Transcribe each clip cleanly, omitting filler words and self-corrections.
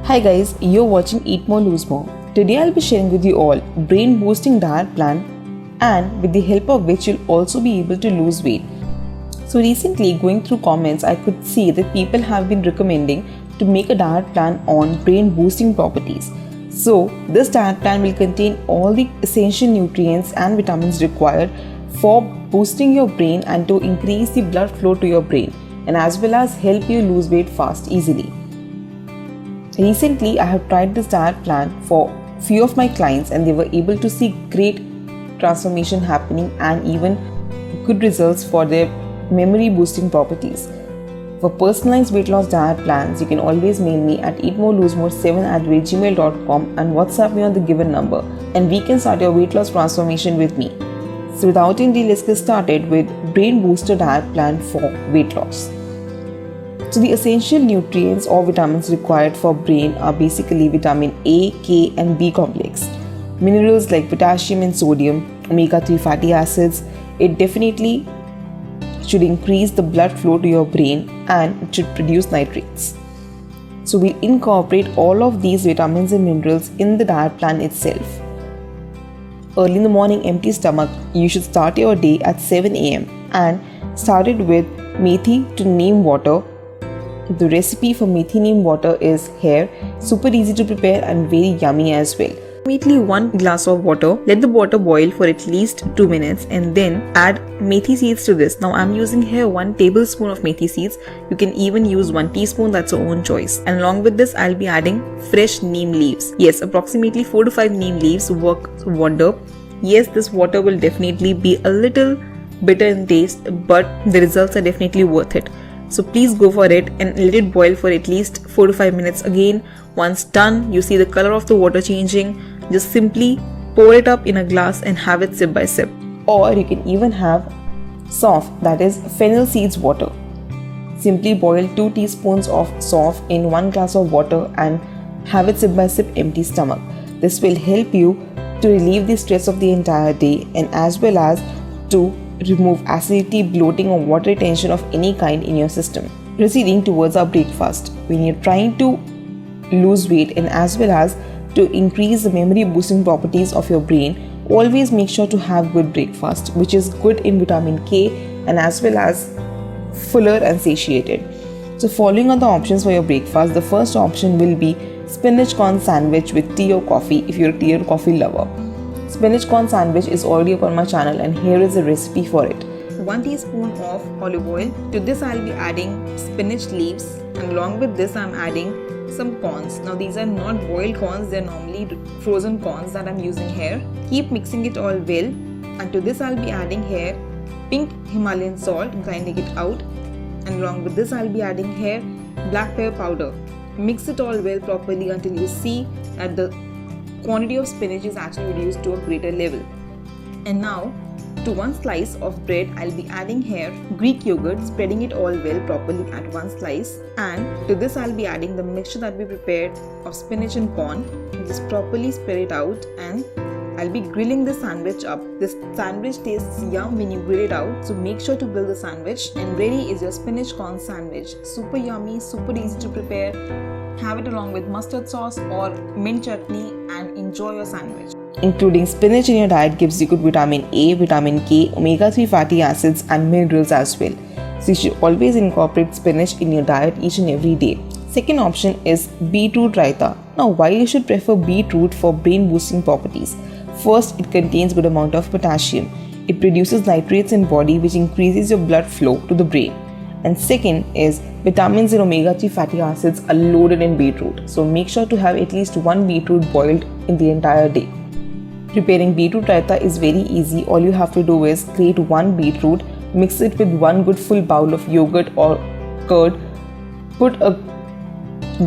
Hi guys, you're watching Eat More Lose More. Today I'll be sharing with you all brain boosting diet plan and with the help of which you'll also be able to lose weight. So recently going through comments I could see that people have been recommending to make a diet plan on brain boosting properties. So this diet plan will contain all the essential nutrients and vitamins required for boosting your brain and to increase the blood flow to your brain and as well as help you lose weight fast easily. Recently, I have tried this diet plan for few of my clients and they were able to see great transformation happening and even good results for their memory boosting properties. For personalized weight loss diet plans, you can always mail me at eatmorelosemore7@gmail.com and WhatsApp me on the given number and we can start your weight loss transformation with me. So without any delay, let's get started with brain booster diet plan for weight loss. So the essential nutrients or vitamins required for brain are basically vitamin A, K and B complex. Minerals like potassium and sodium, omega-3 fatty acids. It definitely should increase the blood flow to your brain and it should produce nitrates. So we'll incorporate all of these vitamins and minerals in the diet plan itself. Early in the morning, empty stomach, you should start your day at 7 a.m. and start it with methi to neem water. The recipe for methi neem water is here, super easy to prepare and very yummy as well. Immediately 1 glass of water, let the water boil for at least 2 minutes and then add methi seeds to this. Now I'm using here 1 tablespoon of methi seeds. You can even use 1 teaspoon, that's your own choice. And along with this I'll be adding fresh neem leaves. Yes, approximately 4 to 5 neem leaves work wonder. Yes, this water will definitely be a little bitter in taste but the results are definitely worth it. So please go for it and let it boil for at least 4 to 5 minutes again. Once done, you see the color of the water changing. Just simply pour it up in a glass and have it sip by sip. Or you can even have soft, that is fennel seeds water. Simply boil 2 teaspoons of soft in 1 glass of water and have it sip by sip empty stomach. This will help you to relieve the stress of the entire day and as well as to remove acidity, bloating or water retention of any kind in your system. Proceeding towards our breakfast. When you're trying to lose weight and as well as to increase the memory boosting properties of your brain, always make sure to have good breakfast which is good in vitamin K and as well as fuller and satiated. So following are the options for your breakfast. The first option will be spinach corn sandwich with tea or coffee if you're a tea or coffee lover. Spinach corn sandwich is already up on my channel and here is the recipe for it. 1 teaspoon of olive oil. To this I'll be adding spinach leaves and along with this I'm adding some corns. Now these are not boiled corns, they're normally frozen corns that I'm using here. Keep mixing it all well and to this I'll be adding here pink Himalayan salt, grinding it out, and along with this I'll be adding here black pepper powder. Mix it all well properly until you see that the quantity of spinach is actually reduced to a greater level. And now to 1 slice of bread I'll be adding here Greek yogurt, spreading it all well properly at 1 slice, and to this I'll be adding the mixture that we prepared of spinach and corn. Just properly spread it out and I'll be grilling the sandwich up. This sandwich tastes yum when you grill it out, so make sure to grill the sandwich. And ready is your spinach corn sandwich. Super yummy, super easy to prepare. Have it along with mustard sauce or mint chutney and enjoy your sandwich. Including spinach in your diet gives you good vitamin A, vitamin K, omega-3 fatty acids and minerals as well. So you should always incorporate spinach in your diet each and every day. Second option is beetroot raita. Now why you should prefer beetroot for brain boosting properties? First, it contains good amount of potassium. It produces nitrates in body which increases your blood flow to the brain. And second is vitamins and omega-3 fatty acids are loaded in beetroot. So make sure to have at least 1 beetroot boiled in the entire day. Preparing beetroot raita is very easy. All you have to do is grate 1 beetroot, mix it with 1 good full bowl of yogurt or curd, put a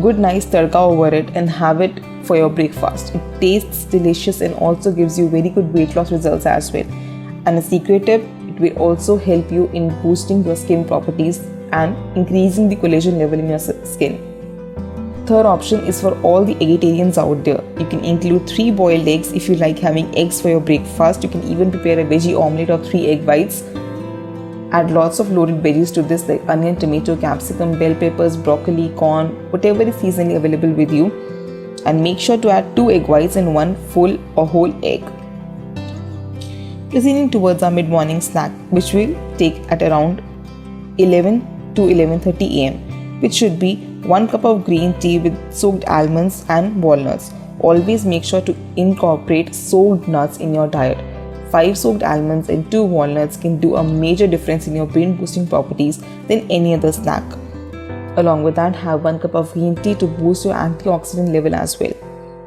good nice tadka over it and have it for your breakfast. It tastes delicious and also gives you very good weight loss results as well. And a secret tip, it will also help you in boosting your skin properties and increasing the collagen level in your skin. Third option is for all the vegetarians out there. You can include 3 boiled eggs if you like having eggs for your breakfast. You can even prepare a veggie omelette or 3 egg whites. Add lots of loaded veggies to this like onion, tomato, capsicum, bell peppers, broccoli, corn, whatever is seasonally available with you. And make sure to add 2 egg whites and 1 full or whole egg. Proceeding towards our mid-morning snack, which will take at around 11 to 11:30 am, which should be 1 cup of green tea with soaked almonds and walnuts. Always make sure to incorporate soaked nuts in your diet. 5 soaked almonds and 2 walnuts can do a major difference in your brain boosting properties than any other snack. Along with that, have 1 cup of green tea to boost your antioxidant level as well.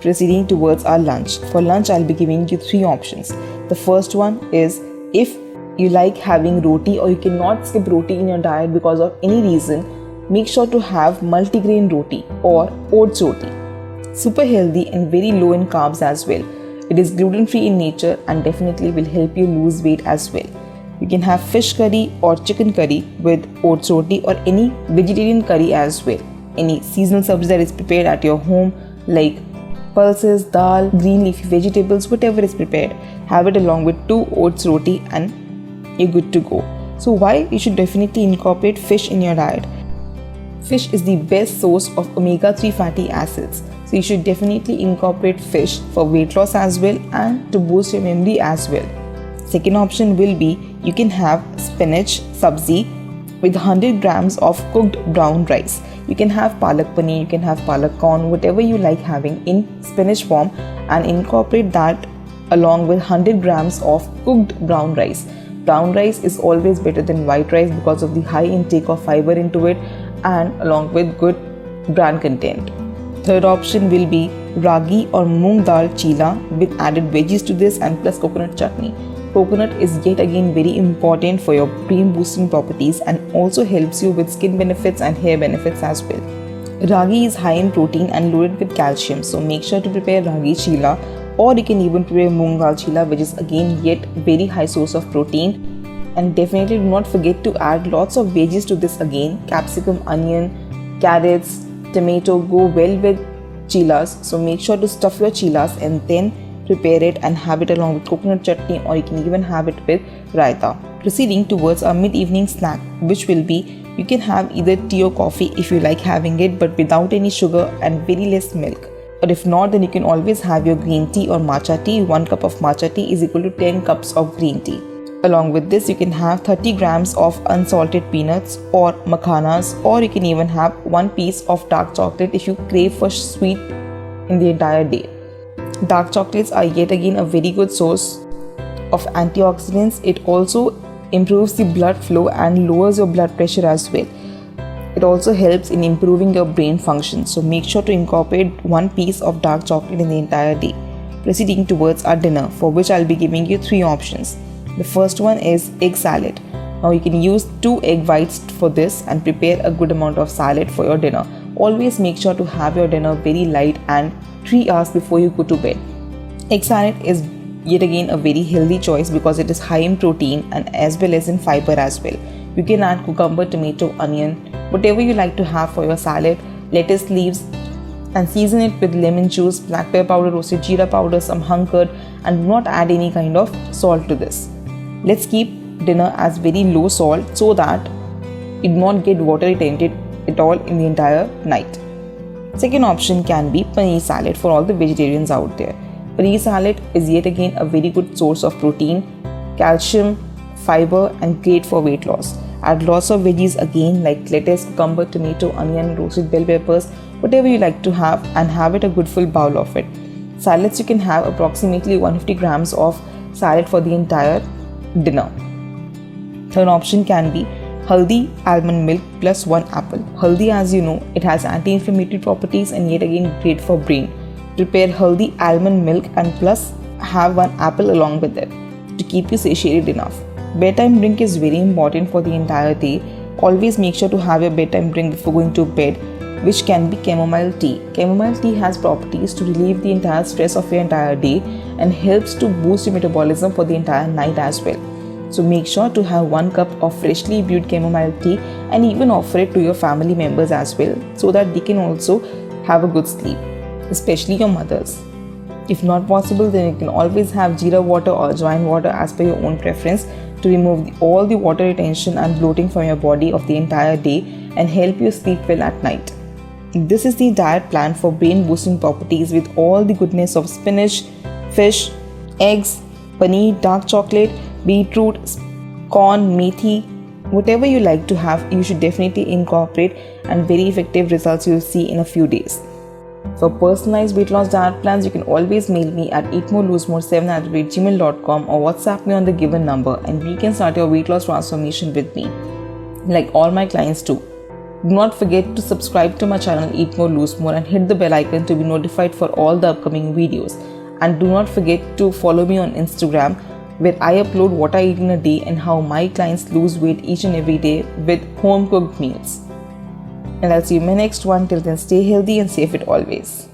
Proceeding towards our lunch. For lunch, I'll be giving you 3 options. The first one is, if you like having roti or you cannot skip roti in your diet because of any reason, make sure to have multigrain roti or oats roti. Super healthy and very low in carbs as well. It is gluten-free in nature and definitely will help you lose weight as well. You can have fish curry or chicken curry with oats roti or any vegetarian curry as well. Any seasonal sabzi that is prepared at your home like pulses, dal, green leafy vegetables, whatever is prepared, have it along with 2 oats roti and you're good to go. So why you should definitely incorporate fish in your diet? Fish is the best source of omega-3 fatty acids. So you should definitely incorporate fish for weight loss as well and to boost your memory as well. Second option will be, you can have spinach sabzi with 100 grams of cooked brown rice. You can have palak paneer, you can have palak corn, whatever you like having in spinach form, and incorporate that along with 100 grams of cooked brown rice. Brown rice is always better than white rice because of the high intake of fiber into it and along with good bran content. Third option will be ragi or moong dal chila with added veggies to this and plus coconut chutney. Coconut is yet again very important for your brain boosting properties and also helps you with skin benefits and hair benefits as well. Ragi is high in protein and loaded with calcium, so make sure to prepare ragi chila, or you can even prepare moong dal chila, which is again yet very high source of protein. And definitely do not forget to add lots of veggies to this again. Capsicum, onion, carrots, tomato go well with chilas, so make sure to stuff your chilas and then prepare it and have it along with coconut chutney, or you can even have it with raita. Proceeding towards a mid-evening snack, which will be, you can have either tea or coffee if you like having it, but without any sugar and very less milk. Or if not, then you can always have your green tea or matcha tea. 1 cup of matcha tea is equal to 10 cups of green tea. Along with this, you can have 30 grams of unsalted peanuts or makhanas, or you can even have 1 piece of dark chocolate if you crave for sweet in the entire day. Dark chocolates are yet again a very good source of antioxidants. It also improves the blood flow and lowers your blood pressure as well. It also helps in improving your brain function. So make sure to incorporate 1 piece of dark chocolate in the entire day. Proceeding towards our dinner, for which I'll be giving you 3 options. The first one is egg salad. Now you can use 2 egg whites for this and prepare a good amount of salad for your dinner. Always make sure to have your dinner very light and 3 hours before you go to bed. Egg salad is yet again a very healthy choice because it is high in protein and as well as in fiber as well. You can add cucumber, tomato, onion, whatever you like to have for your salad, lettuce leaves, and season it with lemon juice, black pepper powder, roasted jeera powder, some hung curd, and do not add any kind of salt to this. Let's keep dinner as very low salt so that it do not get water retentive at all in the entire night. Second option can be paneer salad for all the vegetarians out there. Paneer salad is yet again a very good source of protein, calcium, fiber, and great for weight loss. Add lots of veggies again like lettuce, cucumber, tomato, onion, roasted bell peppers, whatever you like to have, and have it a good full bowl of it. Salads, you can have approximately 150 grams of salad for the entire dinner. Third option can be haldi almond milk plus 1 apple. Haldi, as you know, it has anti-inflammatory properties and yet again great for brain. Prepare haldi almond milk and plus have 1 apple along with it to keep you satiated enough. Bedtime drink is very important for the entire day. Always make sure to have your bedtime drink before going to bed, which can be chamomile tea. Chamomile tea has properties to relieve the entire stress of your entire day and helps to boost your metabolism for the entire night as well. So make sure to have 1 cup of freshly brewed chamomile tea and even offer it to your family members as well so that they can also have a good sleep, especially your mothers. If not possible, then you can always have jeera water or ajwain water as per your own preference to remove all the water retention and bloating from your body of the entire day and help you sleep well at night. This is the diet plan for brain boosting properties with all the goodness of spinach, fish, eggs, paneer, dark chocolate, beetroot, corn, methi. Whatever you like to have, you should definitely incorporate, and very effective results you'll see in a few days. For personalized weight loss diet plans, you can always mail me at eatmorelosemore7@gmail.com or WhatsApp me on the given number, and we can start your weight loss transformation with me, like all my clients do. Do not forget to subscribe to my channel Eat More Lose More and hit the bell icon to be notified for all the upcoming videos. And do not forget to follow me on Instagram, where I upload what I eat in a day and how my clients lose weight each and every day with home cooked meals. And I'll see you in my next one. Till then, stay healthy and safe it always.